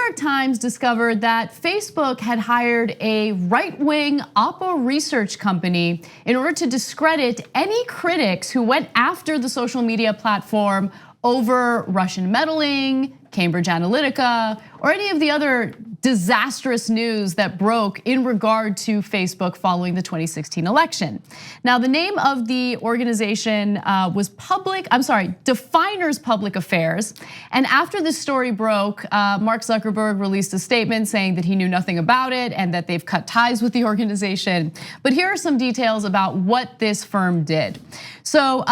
York Times discovered that Facebook had hired a right-wing Oppo research company in order to discredit any critics who went after the social media platform over Russian meddling, Cambridge Analytica, or any of the other disastrous news that broke in regard to Facebook following the 2016 election. Now, the name of the organization was Definers Public Affairs. And after this story broke, Mark Zuckerberg released a statement saying that he knew nothing about it and that they've cut ties with the organization. But here are some details about what this firm did. So,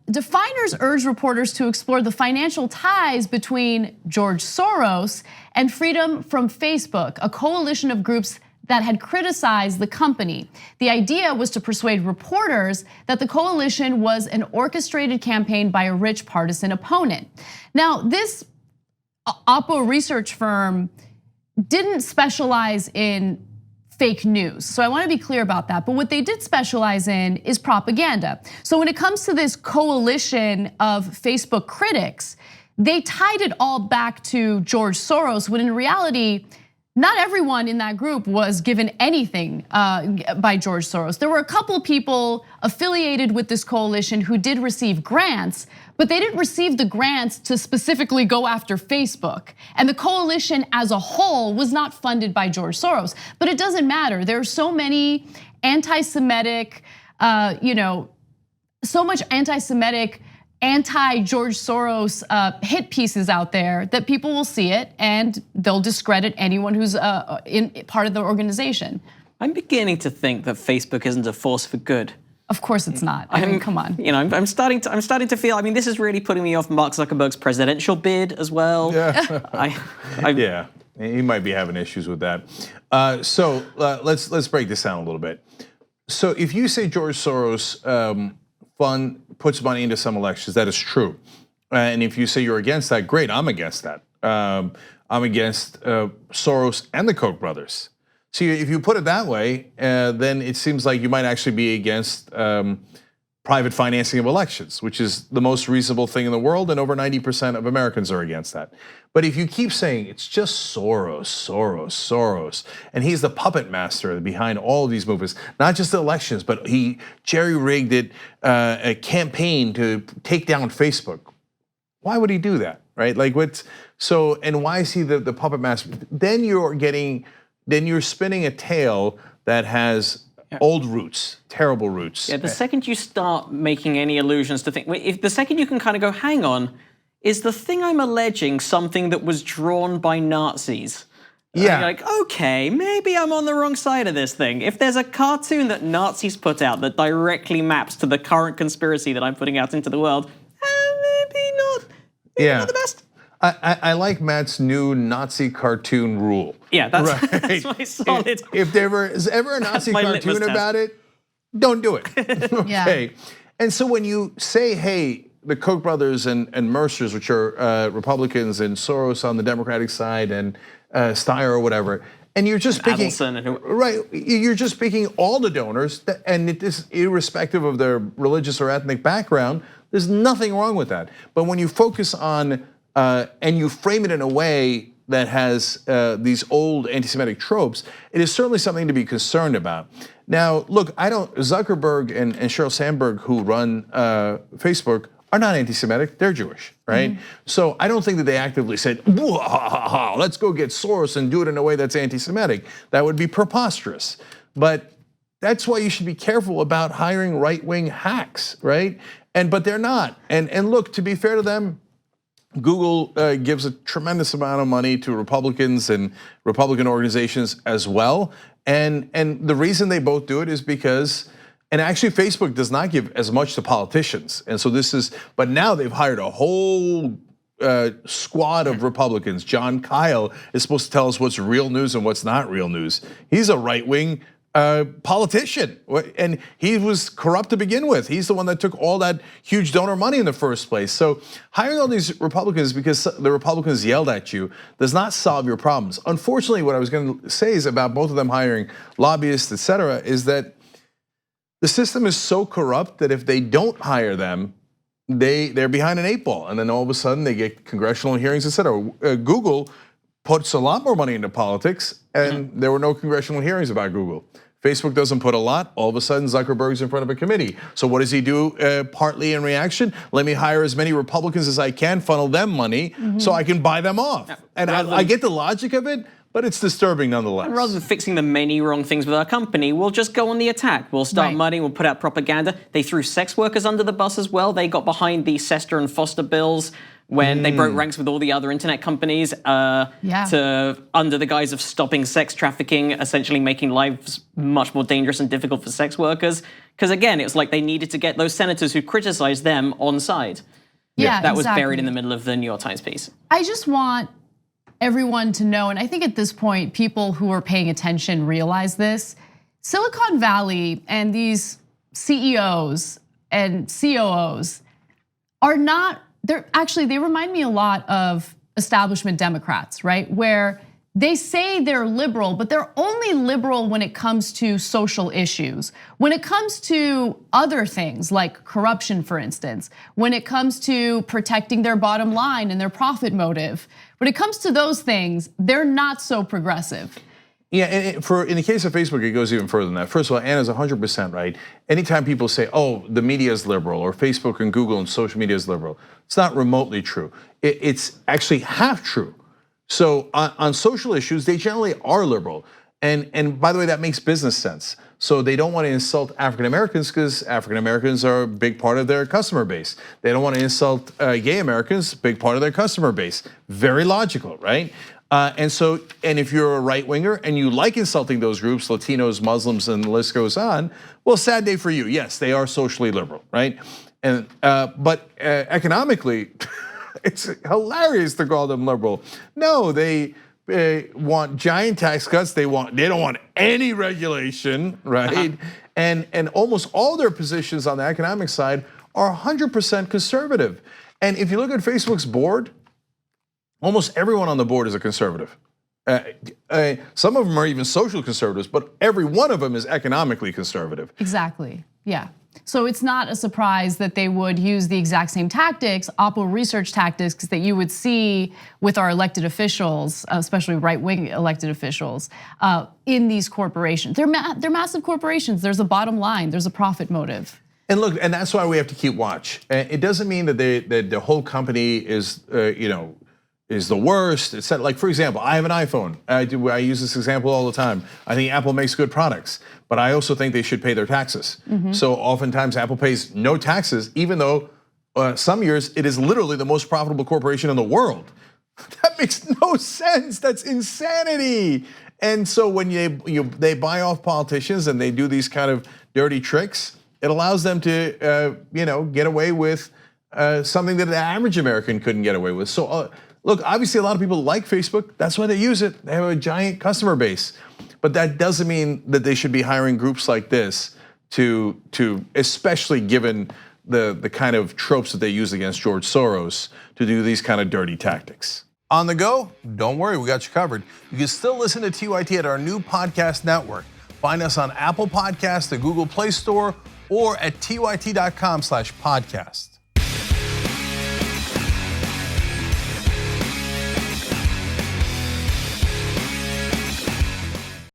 Definers urged reporters to explore the financial ties between George Soros and Freedom from Facebook, a coalition of groups that had criticized the company. The idea was to persuade reporters that the coalition was an orchestrated campaign by a rich partisan opponent. Now, this Oppo research firm didn't specialize in fake news. So I want to be clear about that. But what they did specialize in is propaganda. So when it comes to this coalition of Facebook critics, they tied it all back to George Soros, when in reality, not everyone in that group was given anything by George Soros. There were a couple people affiliated with this coalition who did receive grants, but they didn't receive the grants to specifically go after Facebook. And the coalition as a whole was not funded by George Soros. But it doesn't matter. There are so many anti-Semitic, so much anti-Semitic, anti-George Soros hit pieces out there that people will see it and they'll discredit anyone who's in part of the organization. I'm beginning to think that Facebook isn't a force for good. Of course it's not. I mean, come on. I'm starting to feel. I mean, this is really putting me off Mark Zuckerberg's presidential bid as well. Yeah, yeah, he might be having issues with that. So let's break this down a little bit. So if you say George Soros puts money into some elections, that is true. And if you say you're against that, great. I'm against that. I'm against Soros and the Koch brothers. See, if you put it that way, then it seems like you might actually be against private financing of elections, which is the most reasonable thing in the world, and over 90% of Americans are against that. But if you keep saying it's just Soros, Soros, and he's the puppet master behind all of these movements, not just the elections, but he jerry-rigged it, a campaign to take down Facebook. Why would he do that, right? Like and why is he the puppet master? Then you're spinning a tale that has old roots, terrible roots. Yeah, the second you start making any allusions to the second you can kind of go, hang on, is the thing I'm alleging something that was drawn by Nazis? Yeah. You're like, okay, maybe I'm on the wrong side of this thing. If there's a cartoon that Nazis put out that directly maps to the current conspiracy that I'm putting out into the world, maybe not. Maybe not the best. I like Matt's new Nazi cartoon rule. Yeah, that's my solid. If there is ever a Nazi cartoon about it, don't do it. Okay. And so when you say, hey, the Koch brothers and Mercers, which are Republicans, and Soros on the Democratic side, and Steyer or whatever, and you're just picking, right? You're just picking all the donors, and it is irrespective of their religious or ethnic background. There's nothing wrong with that. But when you focus on and you frame it in a way that has these old anti-Semitic tropes, it is certainly something to be concerned about. Now, look, Zuckerberg and Sheryl Sandberg, who run Facebook, are not anti-Semitic, they're Jewish, right? So I don't think that they actively said, let's go get Soros and do it in a way that's anti-Semitic. That would be preposterous. But that's why you should be careful about hiring right-wing hacks, right? But they're not. And look, to be fair to them, Google gives a tremendous amount of money to Republicans and Republican organizations as well. And the reason they both do it is because, and actually Facebook does not give as much to politicians. And so but now they've hired a whole squad of Republicans. John Kyle is supposed to tell us what's real news and what's not real news. He's a right-wing politician, and he was corrupt to begin with. He's the one that took all that huge donor money in the first place. So hiring all these Republicans because the Republicans yelled at you does not solve your problems. Unfortunately, what I was going to say is about both of them hiring lobbyists, etc., is that the system is so corrupt that if they don't hire them, they're behind an 8 ball, and then all of a sudden they get congressional hearings, etc. Google puts a lot more money into politics, and there were no congressional hearings about Google. Facebook doesn't put a lot. All of a sudden, Zuckerberg's in front of a committee. So what does he do partly in reaction? Let me hire as many Republicans as I can, funnel them money so I can buy them off. And I get the logic of it, but it's disturbing nonetheless. Rather than fixing the many wrong things with our company, we'll just go on the attack. We'll start money, we'll put out propaganda. They threw sex workers under the bus as well. They got behind the Sester and Foster bills when they broke ranks with all the other internet companies to under the guise of stopping sex trafficking, essentially making lives much more dangerous and difficult for sex workers. Because again, it was like they needed to get those senators who criticized them on side. That was buried in the middle of the New York Times piece. I just want everyone to know, and I think at this point, people who are paying attention realize this. Silicon Valley and these CEOs and COOs are not, they remind me a lot of establishment Democrats, right? Where they say they're liberal, but they're only liberal when it comes to social issues. When it comes to other things like corruption, for instance, when it comes to protecting their bottom line and their profit motive, when it comes to those things, they're not so progressive. Yeah, and in the case of Facebook, it goes even further than that. First of all, Anna's 100% right. Anytime people say, oh, the media is liberal, or Facebook and Google and social media is liberal, it's not remotely true. It's actually half true. So on social issues, they generally are liberal. And by the way, that makes business sense. So they don't want to insult African Americans because African Americans are a big part of their customer base. They don't want to insult gay Americans, big part of their customer base. Very logical, right? And if you're a right winger and you like insulting those groups, Latinos, Muslims, and the list goes on, well, sad day for you. Yes, they are socially liberal, right? And but economically, it's hilarious to call them liberal. No, they want giant tax cuts. They don't want any regulation, right? And almost all their positions on the economic side are 100% conservative. And if you look at Facebook's board, almost everyone on the board is a conservative. Some of them are even social conservatives, but every one of them is economically conservative. Exactly, yeah. So it's not a surprise that they would use the exact same tactics, Oppo research tactics, that you would see with our elected officials, especially right-wing elected officials, in these corporations. They're massive corporations. There's a bottom line. There's a profit motive. And look, and that's why we have to keep watch. It doesn't mean that the whole company is, is the worst. It's like, for example, I have an iPhone. I use this example all the time. I think Apple makes good products, but I also think they should pay their taxes. So oftentimes Apple pays no taxes, even though some years it is literally the most profitable corporation in the world. That makes no sense. That's insanity. And so when they buy off politicians and they do these kind of dirty tricks, it allows them to get away with something that the average American couldn't get away with. So look, obviously a lot of people like Facebook. That's why they use it. They have a giant customer base. But that doesn't mean that they should be hiring groups like this to especially given the kind of tropes that they use against George Soros to do these kind of dirty tactics. On the go? Don't worry, we got you covered. You can still listen to TYT at our new podcast network. Find us on Apple Podcasts, the Google Play Store, or at tyt.com/podcast.